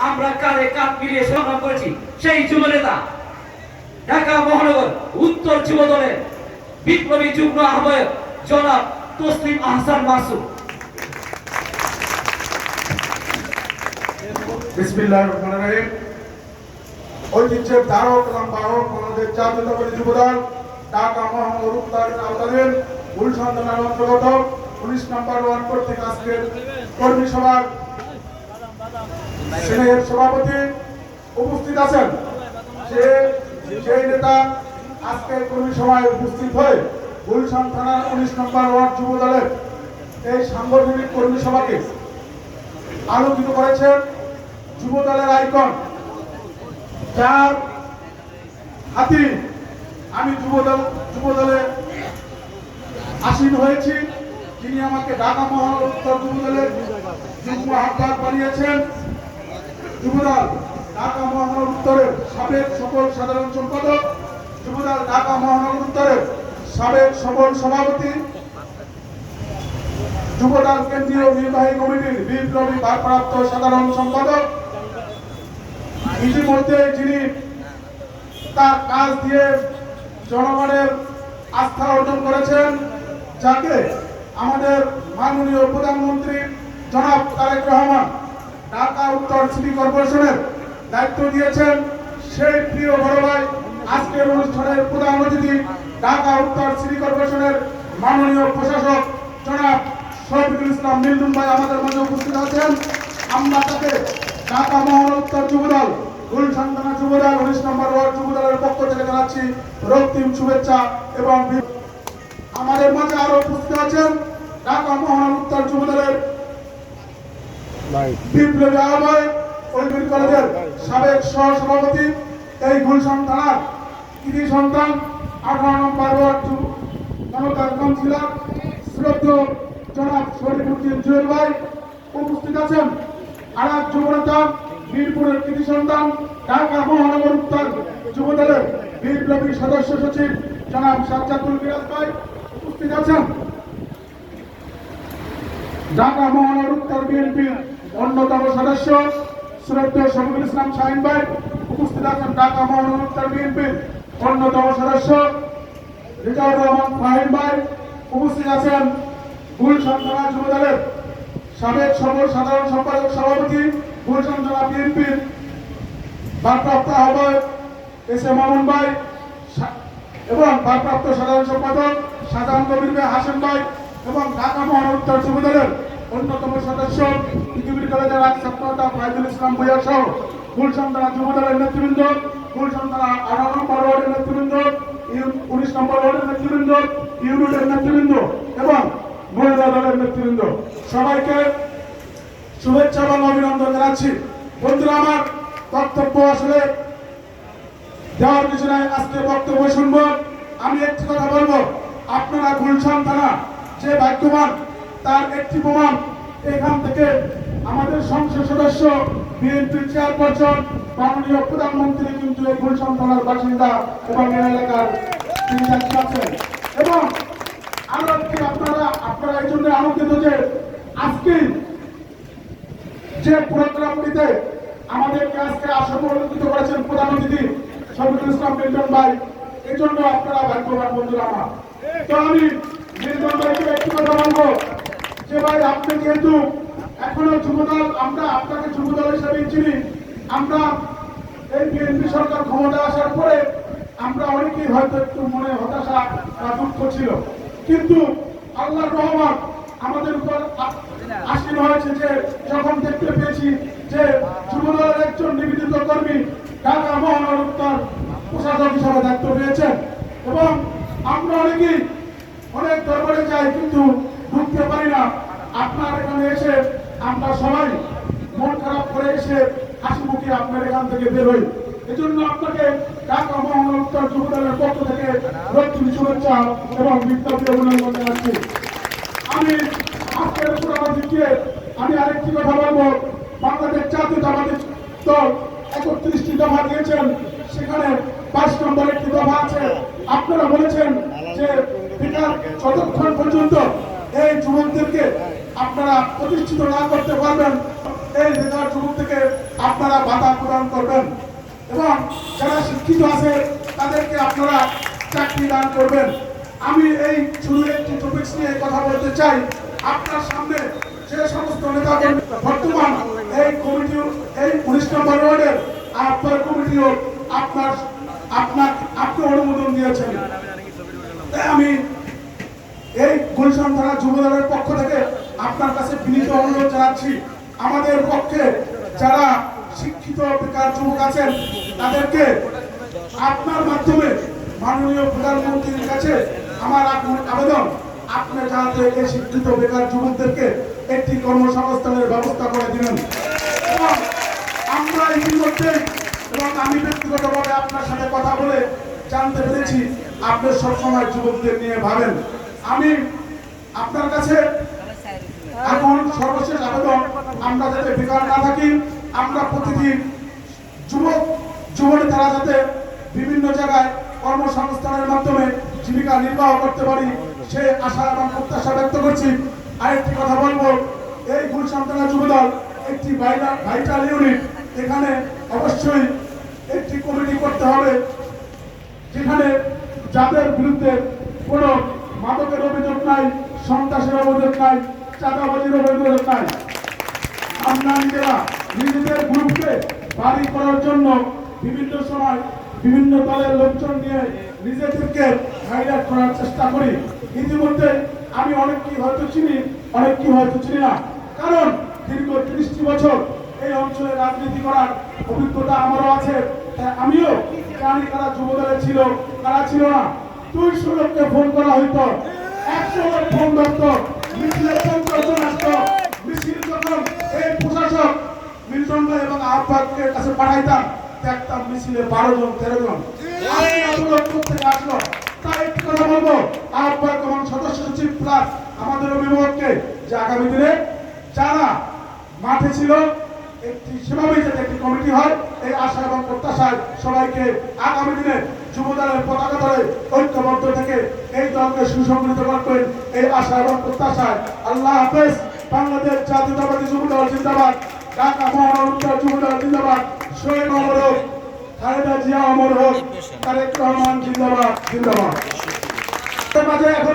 আমরা কাঁধে কাঁধ মিলিয়ে সংগ্রাম করেছি সেই যুব নেতা ঢাকা মহানগর উত্তর যুব দলের বিপ্লবী যুগ্ম আহ্বায়ক জনাব তসলিম আহসান মাসুদ। বিসমিল্লাহির রহমানির রহিম। ঐতিহ্যের ধারক এবং বাহক আমাদের জাতীয়তাবাদী যুবদল ঢাকা মহানগর উত্তরের আওতাধীন গুলশান থানার অন্তর্গত 19 নম্বর ওয়ার্ড কর্তৃক আজকের কর্মী সভার স্নেহের সভাপতি উপস্থিত আছেন। সেই নেতা আজকের কর্মী সভায় উপস্থিত হয়ে গুলশান থানার 19 নম্বর ওয়ার্ড যুবদলের এই সাংগঠনিক কর্মী সভাকে আলোকিত করেছেন যুবদলের আইকন, যার হাতে আমি যুবদলে আসীন হয়েছি, যিনি আমাকে ঢাকা মহানগর উত্তর যুবদলের যুগ্ম আহ্বায়ক বানিয়েছেন। যুবদল ঢাকা মহানগর উত্তরের সাবেক সকল সাধারণ সম্পাদক, যুবদল ঢাকা মহানগর উত্তরের সাবেক সকল সভাপতি, যুবদল কেন্দ্রীয় নির্বাহী কমিটির বিপ্লবী ভারপ্রাপ্ত সাধারণ সম্পাদক, ইতিমধ্যে যিনি তার কাজ দিয়ে জনগণের আস্থা অর্জন করেছেন, যাকে আমাদের মাননীয় প্রধানমন্ত্রী জনাব তারেক রহমান ঢাকা উত্তর সিটি কর্পোরেশনের দায়িত্ব দিয়েছেন, সেই প্রিয় বড় ভাই আজকের অনুষ্ঠানের প্রধান অতিথি ঢাকা উত্তর সিটি কর্পোরেশনের মাননীয় প্রশাসক জনাব শফিকুল ইসলাম মিল্টন ভাই আমাদের মাঝে উপস্থিত আছেন। আমরা তাকে ঢাকা মহানগর উত্তর যুবদল গুলশান থানা যুবদল 19 নম্বর ওয়ার্ড যুবদলের পক্ষ থেকে জানাচ্ছি রক্তিম শুভেচ্ছা। এবং আমাদের মাঝে আরো উপস্থিত আছেন ঢাকা মহানগর উত্তর যুবদলের বিপ্লবী আহ্বায়ক, ওই কলেজের সাবেক সহসভাপতি, এই গুলশান থানার কৃতি সন্তান 18 নম্বর ওয়ার্ড জনতার কাউন্সিলর শ্রদ্ধেয় জনাব শরীফুদ্দিন জুয়েল ভাই উপস্থিত আছেন। আর এক যুবনেতা মিরপুরের কৃতি সন্তান ঢাকা মহানগর উত্তর যুবদলের বিপ্লবী সদস্য সচিব জনাব সাজ্জাদুল মিরাজ ভাই উপস্থিত আছেন। ঢাকা মহানগর উত্তর বিএনপির অন্যতম সদস্য শ্রদ্ধেয় শফিকুল ইসলাম শাহিন ভাই উপস্থিত আছেন। ঢাকা মহানগর উত্তর বিএনপির অন্যতম সদস্য রিজাউর রহমান ফাহিম ভাই উপস্থিত আছেন। গুলশান থানা যুবদলের সাবেক সকল সাধারণ সম্পাদক সভাপতি, গুলশান থানা বিএনপির ভারপ্রাপ্ত আহ্বায়ক এস এ মামুন ভাই এবং ভারপ্রাপ্ত সাধারণ সম্পাদক সাধারণ কবির ভাই হাসেম ভাই এবং ঢাকা মহানগর উত্তর যুবদলের অন্যতম সদস্য ইউনিভার্সিটি কলেজের এক ছাত্রনেতা ফাইজুল ইসলাম ভূঁইয়া সহ গুলশান থানা যুবদলের নেতৃবৃন্দ, গুলশান থানা 18 নম্বর ওয়ার্ডের নেতৃবৃন্দ, 19 নম্বর ওয়ার্ডের নেতৃবৃন্দ, ইউনিটের নেতৃবৃন্দ এবং মহিলা দলের নেতৃবৃন্দ, সবাইকে শুভেচ্ছা এবং অভিনন্দন জানাচ্ছি। বন্ধুরা, আমার বক্তব্য আসলে দেওয়ার কিছু নাই, আজকে বক্তব্য শুনবো। আমি একটি কথা বলবো, আপনারা গুলশান থানা যে ভাগ্যবান, তার একটি প্রমাণ এখান থেকে আমাদের সংসদ সদস্য বিএনপির চেয়ারপারসন মাননীয় প্রধানমন্ত্রী কিন্তু এই গুলশান থানার বাসিন্দা এবং এই এলাকার তিনি দায়িত্ব আছেন। এবং আরো আপনারা এই জন্য আনন্দিত যে আজকে যে প্রোগ্রামটিতে আমাদেরকে আজকে সম্মানিত করেছেন প্রধান অতিথি শফিকুল ইসলাম মিল্টন ভাই, এই জন্য আপনারা ভাগ্যবান বন্ধুরা আমার। তো আমি মিল্টন ভাইকে একটি কথা বলবো যে ভাই, আপনি যেহেতু এখনো যুবদল, আমরা আপনাকে যুবদল হিসেবে চিনি, আমরা এই বিএনপি সরকার ক্ষমতা আসার পরে আমরা অনেকেই হয়তো একটু মনে হতাশা বা দুঃখ ছিল, কিন্তু আল্লাহর রহমত আমাদের উপর আসীন হয়েছে যে যখন দেখতে পেয়েছি যে যুবদলের একজন নিবেদিত কর্মী ঢাকা মহানগর উত্তর প্রশাসক হিসাবে দায়িত্ব পেয়েছেন। এবং আমরা অনেকেই অনেক দরবারে যাই কিন্তু ঢুকতে পারি না, আপনার এখানে এসে আমরা সবাই মন খারাপ করে এসে হাসি মুখে আপনার এখান থেকে বের হই। এজন্য আপনাকে ঢাকা মহানগর উত্তর যুবদলের পক্ষ থেকে রক্তিম শুভেচ্ছা এবং বিপ্লবী অভিনন্দন জানাচ্ছি। আমি আজকের পুরাবাদীকে আমি আরেকটি কথা বলবো, বাংলাদেশ জাতীয়তাবাদী দল 31টি দফা দিয়েছেন, সেখানে 5 নম্বর একটি দফা আছে। আপনারা বলেছেন যে বিকাল যতক্ষণ পর্যন্ত এই যুবকদেরকে আপনারা প্রতিষ্ঠিত না করতে পারবেন, এই বেকার যুবক থেকে আপনারা ভাতা প্রদান করবেন এবং যারা শিক্ষিত আছে তাদেরকে আপনারা চাকরি দান করবেন। আমি এই শুরু একটি টপিকস নিয়ে কথা বলতে চাই। আপনার সামনে যে সমস্ত নেতা বর্তমান এই কমিটি, এই 19 নম্বর ওয়ার্ডের আপনার কমিটিও আপনি অনুমোদন দিয়েছেন। তাই আমি এই গুলশান থানা যুবদলের পক্ষ থেকে আপনার কাছে বিনীত অনুরোধ জানাচ্ছি, আমাদের পক্ষে যারা শিক্ষিত বেকার যুবক আছেন তাদেরকে আপনার মাধ্যমে মাননীয় প্রধানমন্ত্রীর কাছে আমার আবেদন, আপনি যাতে এই শিক্ষিত বেকার যুবকদেরকে একটি কর্মসংস্থানের ব্যবস্থা করে দিবেন। এবং আমরা ইতিমধ্যে এবং আমি ব্যক্তিগতভাবে আপনার সাথে কথা বলে জানতে পেরেছি আপনি সবসময় যুবকদের নিয়ে ভাবেন। আমি আপনার কাছে এখন সর্বশেষ আবেদন, আমরা যাতে বেকার না থাকি, আমরা প্রতিদিন যুবক তারা যাতে বিভিন্ন জায়গায় কর্মসংস্থানের মাধ্যমে জীবিকা নির্বাহ করতে পারি সে আশা এবং প্রত্যাশা ব্যক্ত করছি। আরেকটি কথা বলবো, এই গুলশান থানা যুবদল একটি ভাইটাল ইউনিট, এখানে অবশ্যই একটি কমিটি করতে হবে যেখানে যাদের বিরুদ্ধে কোনো মাদকের অভিযোগ নাই, সন্ত্রাসের অভিযোগ নাই, চাঁদাবাজির অভিযোগ নাই। আমরা নিজেদের গ্রুপকে বাড়ি করার জন্য বিভিন্ন সময় বিভিন্ন দলের লোকজন নিয়ে নিজেদেরকে হাইলাইট করার চেষ্টা করি। ইতিমধ্যে আমি অনেককে হয়তো চিনি, অনেককে হয়তো চিনি না, কারণ দীর্ঘ 30টি বছর এই অঞ্চলে রাজনীতি করার অভিজ্ঞতা আমারও আছে। তাই আমিও জানি কারা যুবদলে ছিল, কারা ছিল না। 200 লোককে ফোন করা হইতো, 100 লোক ফোন ধরত, মিছিলে 50 জন আসতো। মিছিল যখন এই প্রশাসক মিল্টন ভাই এবং আহ্বায়কের কাছে পাঠাইতাম, দেখতাম মিছিলে 12 জন 13 জন। থেকে আসলো। তাই একটি কথা বলবো, আহ্বায়ক এবং সদস্য সচিব প্লাস আমাদের অভিভাবককে যে আগামী দিনে যারা মাঠে ছিল একটি সেভাবেই যাতে একটি কমিটি হয়, এই আশা এবং প্রত্যাশায় সবাইকে আগামী দিনে যুবদলের পতাকা ধরে ঐক্যবদ্ধ থেকে এই দলকে সুসংগঠিত করবেন এই আশা এবং প্রত্যাশায়। আল্লাহ হাফেজ। বাংলাদেশ জাতীয়তাবাদী যুবদল জিন্দাবাদ, ঢাকা মহানগর উত্তর যুবদল জিন্দাবাদ, শহীদ অমর হোক, খালেদা জিয়া অমর হোক, তারেক রহমান জিন্দাবাদ জিন্দাবাদ। এখন